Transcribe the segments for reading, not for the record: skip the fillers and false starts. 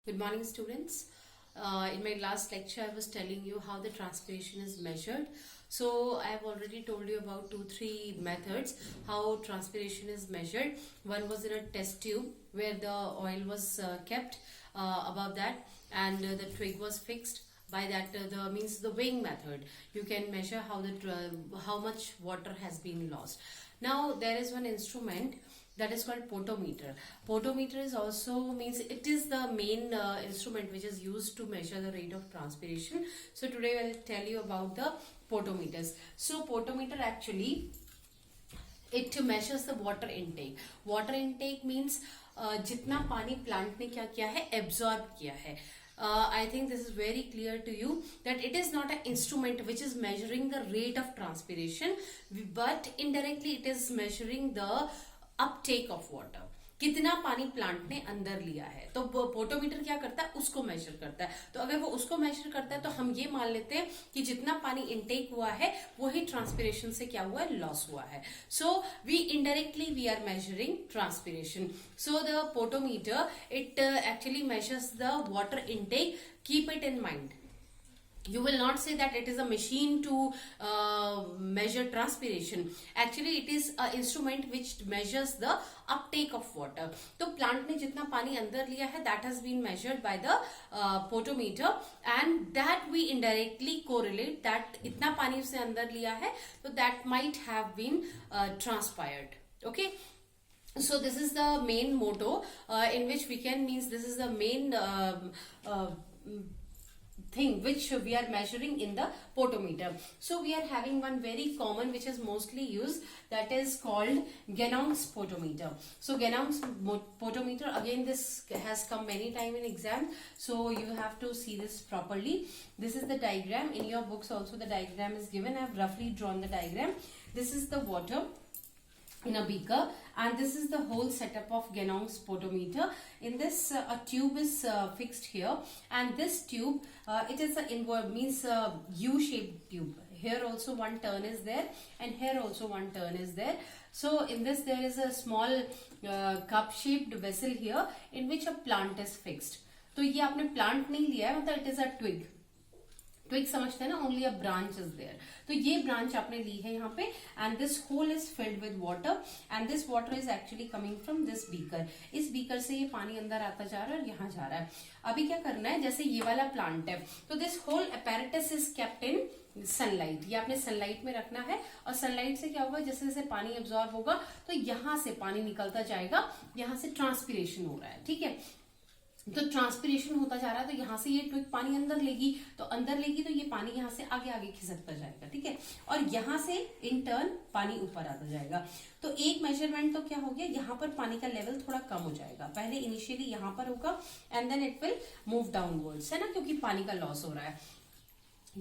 Good morning, students. In my last lecture, I was telling you how the transpiration is measured. So, I have already told you about 2-3 methods how transpiration is measured. One was in a test tube where the oil was kept above that, and the twig was fixed. By that, the means the weighing method. You can measure how much water has been lost. Now, there is one instrument that is called potometer. Potometer is also means it is the main instrument which is used to measure the rate of transpiration. So today I will tell you about the potometers. So potometer actually it measures the water intake. Water intake means जितना पानी plant ने क्या किया है absorb किया है. I think this is very clear to you that it is not an instrument which is measuring the rate of transpiration, but indirectly it is measuring the Uptake of water. कितना पानी plant ने अंदर लिया है. तो potometer क्या करता है, उसको मेजर करता है. तो अगर वो उसको मेजर करता है तो हम ये मान लेते हैं कि जितना पानी इनटेक हुआ है वही ट्रांसपिरेशन से क्या हुआ है, लॉस हुआ है. So we indirectly we are measuring transpiration. So the potometer it actually measures the water intake. Keep it in mind. You will not say that it is a machine to measure transpiration. Actually, it is an instrument which measures the uptake of water. तो plant ने जितना पानी अंदर लिया है, that has been measured by the potometer, and that we indirectly correlate that इतना पानी उसने अंदर लिया है, तो that might have been transpired. Okay. So this is the main motto in which we can means this is the main thing which we are measuring in the potometer. So we are having one very common which is mostly used, that is called Ganong's potometer. So Ganong's potometer, again this has come many times in exam, so you have to see this properly. This is the diagram. In your books also the diagram is given. I have roughly drawn the diagram. This is the water in a beaker, and this is the whole setup of Ganong's potometer. In this a tube is fixed here, and this tube it is a inward means U-shaped tube. Here also one turn is there, and here also one turn is there. So in this there is a small cup shaped vessel here in which a plant is fixed. तो ये आपने plant नहीं लिया है, मतलब it is a twig. Twig समझते हैं ना, only a branch is there. तो ये ब्रांच आपने ली है यहाँ पे, and this hole is filled with water, and this water is actually coming from this beaker. इस बीकर से ये पानी अंदर आता जा रहा है और यहाँ जा रहा है. अभी क्या करना है, जैसे ये वाला प्लांट है, तो this whole apparatus is kept in sunlight. ये आपने सनलाइट में रखना है, और सनलाइट से क्या होगा, जैसे जैसे पानी एब्जॉर्ब होगा तो यहाँ से पानी निकलता जाएगा, यहाँ से ट्रांसपिरेशन हो रहा है. ठीक है, तो ट्रांसपिरेशन होता जा रहा है, तो यहाँ से ये ट्विग पानी अंदर लेगी, तो ये पानी यहाँ से आगे आगे खिसकता जाएगा. ठीक है, और यहाँ से इन टर्न पानी ऊपर आता जाएगा. तो एक मेजरमेंट तो क्या हो गया, यहाँ पर पानी का लेवल थोड़ा कम हो जाएगा. पहले इनिशियली यहाँ पर होगा, and then it will move downwards, है ना, क्योंकि पानी का लॉस हो रहा है.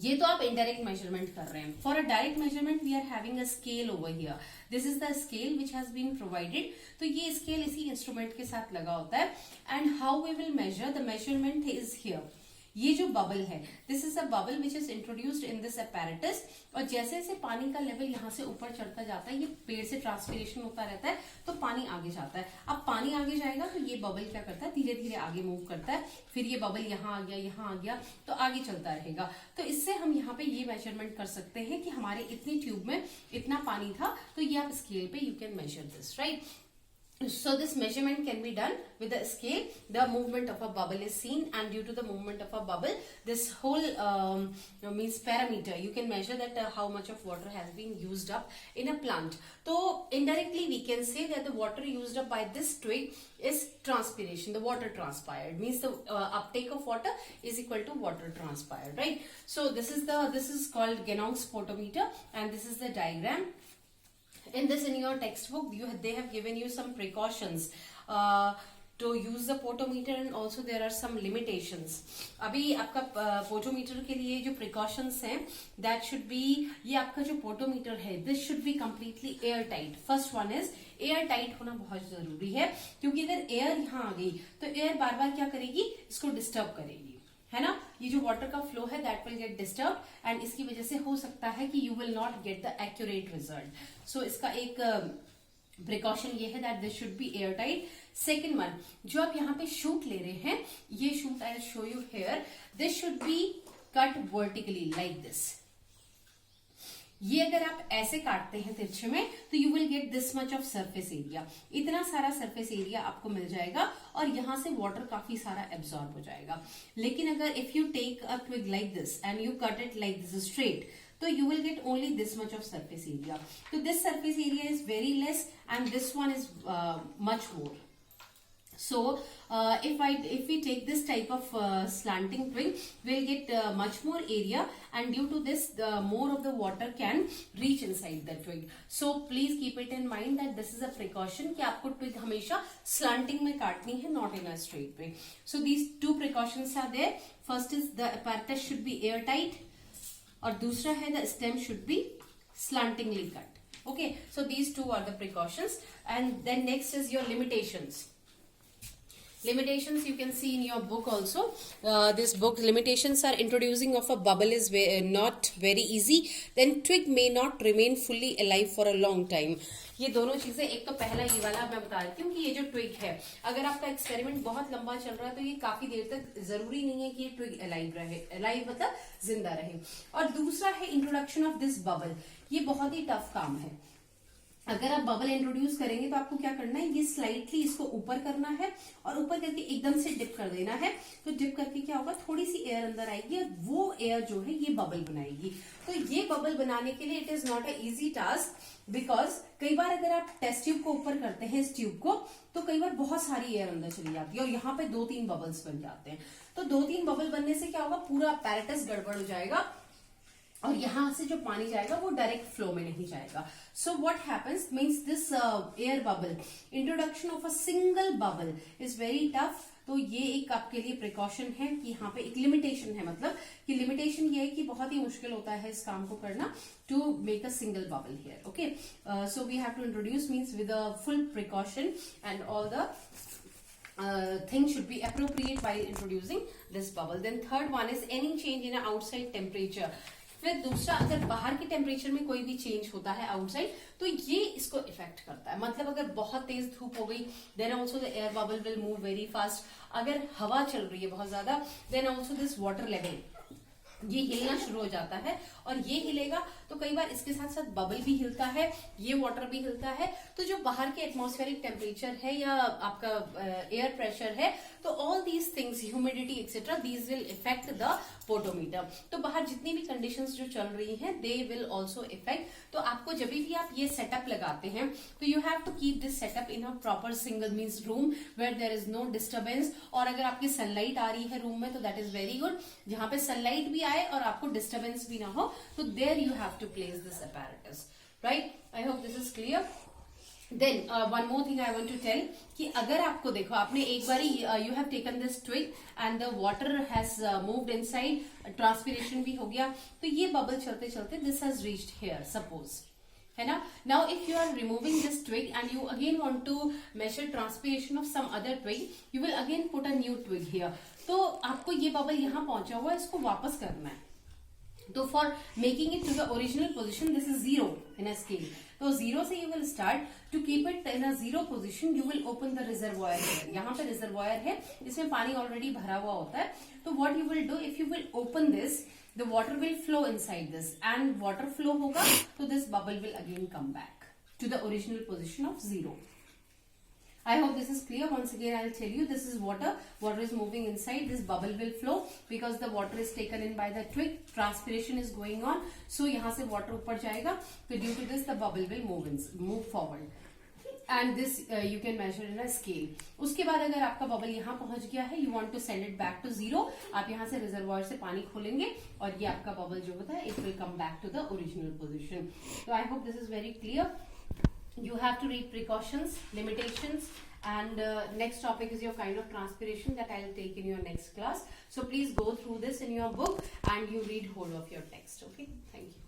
ये तो आप इनडायरेक्ट मेजरमेंट कर रहे हैं. For a direct measurement we are having a scale over here. This is the scale which has been provided. तो ये स्केल इसी इंस्ट्रूमेंट के साथ लगा होता है, and how we will measure the measurement is here. ये जो बबल है, this is a bubble which is introduced in this apparatus, और जैसे जैसे पानी का लेवल यहाँ से ऊपर चढ़ता जाता है, ये पेड़ से ट्रांसपिरेशन होता रहता है, तो पानी आगे जाता है. अब पानी आगे जाएगा तो ये बबल क्या करता है, धीरे धीरे आगे मूव करता है. फिर ये बबल यहाँ आ गया, यहाँ आ गया, तो आगे चलता रहेगा. तो इससे हम यहाँ पे ये मेजरमेंट कर सकते हैं कि हमारे इतनी ट्यूब में इतना पानी था. तो ये आप स्केल पे you can measure this, right. So this measurement can be done with a scale. The movement of a bubble is seen, and due to the movement of a bubble, this whole means parameter, you can measure that how much of water has been used up in a plant. So indirectly we can say that the water used up by this twig is transpiration. The water transpired means the uptake of water is equal to water transpired, right? So this is called Ganong's potometer, and this is the diagram. In this, in your textbook, they have given you some precautions to use the potometer, and also there are some limitations. अभी आपका potometer के लिए जो precautions हैं, that should be, ये आपका जो potometer है, this should be completely air tight. First one is air tight होना बहुत जरूरी है, क्योंकि अगर एयर यहाँ आ गई तो एयर बार बार क्या करेगी, इसको डिस्टर्ब करेगी, है ना. ये जो वाटर का फ्लो है that will get disturb, and इसकी वजह से हो सकता है कि you will not get the accurate result. So इसका एक प्रिकॉशन ये है that this should be airtight. Second one, जो आप यहाँ पे शूट ले रहे हैं, ये shoot I'll show you here. This should be cut vertically like this. ये अगर आप ऐसे काटते हैं तिरछे में तो you will get this much of surface area. इतना सारा सरफेस एरिया आपको मिल जाएगा और यहां से वाटर काफी सारा एब्सॉर्ब हो जाएगा. लेकिन अगर if you take a twig like this and you cut it like this straight, so you will get only this much of surface area. So this surface area is very less and this one is much more. So if we take this type of slanting twig, we'll get much more area, and due to this more of the water can reach inside the twig. So please keep it in mind that this is a precaution कि आपको twig हमेशा slanting में काटनी है, not in a straight way. So these two precautions are there. First is the apparatus should be airtight, और दूसरा है the stem should be slantingly cut. Okay, so these two are the precautions. And then next is your limitations. Limitations you can see in your book also. This book limitations are introducing of a bubble is not very easy. Then twig may not remain fully alive for a long time. ये दोनों चीजें, एक तो पहला ये वाला मैं बता देती हूँ कि ये जो ट्विग है, अगर आपका एक्सपेरिमेंट बहुत लंबा चल रहा है तो ये काफी देर तक जरूरी नहीं है कि ये ट्विग अलाइव रहे. अलाइव मतलब जिंदा रहे. और दूसरा है इंट्रोडक्शन ऑफ दिस बबल. ये बहुत ही टफ काम है. अगर आप बबल इंट्रोड्यूस करेंगे तो आपको क्या करना है, ये स्लाइटली इसको ऊपर करना है और ऊपर करके एकदम से डिप कर देना है. तो डिप करके क्या होगा, थोड़ी सी एयर अंदर आएगी और वो एयर जो है ये बबल बनाएगी. तो ये बबल बनाने के लिए it is not a easy task, because कई बार अगर आप टेस्ट ट्यूब को ऊपर करते हैं इस ट्यूब को, तो कई बार बहुत सारी एयर अंदर चली जाती है और यहाँ पे 2-3 बबल्स बन जाते हैं. तो 2-3 बबल बनने से क्या होगा, पूरा apparatus गड़बड़ हो जाएगा और यहां से जो पानी जाएगा वो डायरेक्ट फ्लो में नहीं जाएगा. So what happens means this air bubble, introduction of a single bubble is very tough. तो ये एक आपके लिए प्रिकॉशन है कि यहाँ पे एक लिमिटेशन है, मतलब कि लिमिटेशन ये है कि बहुत ही मुश्किल होता है इस काम को करना to make a single bubble here. Okay, so we have to introduce means with a full precaution and all the things should be appropriate while introducing this bubble. Then third one is any change in an outside temperature. फिर दूसरा, अगर बाहर के temperature में कोई भी change होता है आउटसाइड तो ये इसको इफेक्ट करता है. मतलब अगर बहुत तेज धूप हो गई then also the air bubble will move very fast. अगर हवा चल रही है बहुत ज्यादा then also this water level ये हिलना शुरू हो जाता है और ये हिलेगा तो कई बार इसके साथ साथ बबल भी हिलता है, ये वाटर भी हिलता है. तो जो बाहर के एटमॉस्फेरिक टेम्परेचर है या आपका एयर प्रेशर है, तो all these things, humidity etcetera, these will effect the potometer. तो बाहर जितनी भी कंडीशंस जो चल रही हैं दे विल ऑल्सो इफेक्ट. तो आपको जब भी आप ये सेटअप लगाते हैं तो you have to keep this setup in a proper single means room where there is no disturbance. और अगर आपकी सनलाइट आ रही है रूम में तो दैट इज वेरी गुड. जहां पे सनलाइट भी आए और आपको डिस्टर्बेंस भी ना हो, तो there you have to place this apparatus, right? I hope this is clear. Then one more thing I want to tell कि अगर आपको देखो आपने एक बारी you have taken this twig and the water has moved inside, transpiration भी हो गया, तो ये बबल चलते चलते this has reached here, suppose, है ना. Now if you are removing this twig and you again want to measure transpiration of some other twig, you will again put a new twig here. तो आपको ये bubble यहाँ पहुंचा हुआ है, इसको वापस करना है. तो for making it to the original position this is 0 in a scale. तो 0 से you will start. To keep it in a 0 position you will open the reservoir here. यहाँ पे रिजर्वॉयर है, इसमें पानी ऑलरेडी भरा हुआ होता है. तो what you will do, if you will open this the water will flow inside this and water flow होगा तो this bubble will again come back to the original position of 0. I hope this is clear. Once again I'll tell you, this is water is moving inside, this bubble will flow because the water is taken in by the twig, transpiration is going on, so यहाँ से water ऊपर जाएगा, तो due to this the bubble will move forward. And this you can measure in a scale. उसके बाद अगर आपका bubble यहाँ पहुंच गया है, you want to send it back to 0, आप यहाँ से रिजर्वॉयर से पानी खोलेंगे और ये आपका बबल जो होता है it will come back to the original position. So I hope this is very clear. You have to read precautions, limitations, and next topic is your kind of transpiration that I will take in your next class. So please go through this in your book and you read whole of your text. Okay, thank you.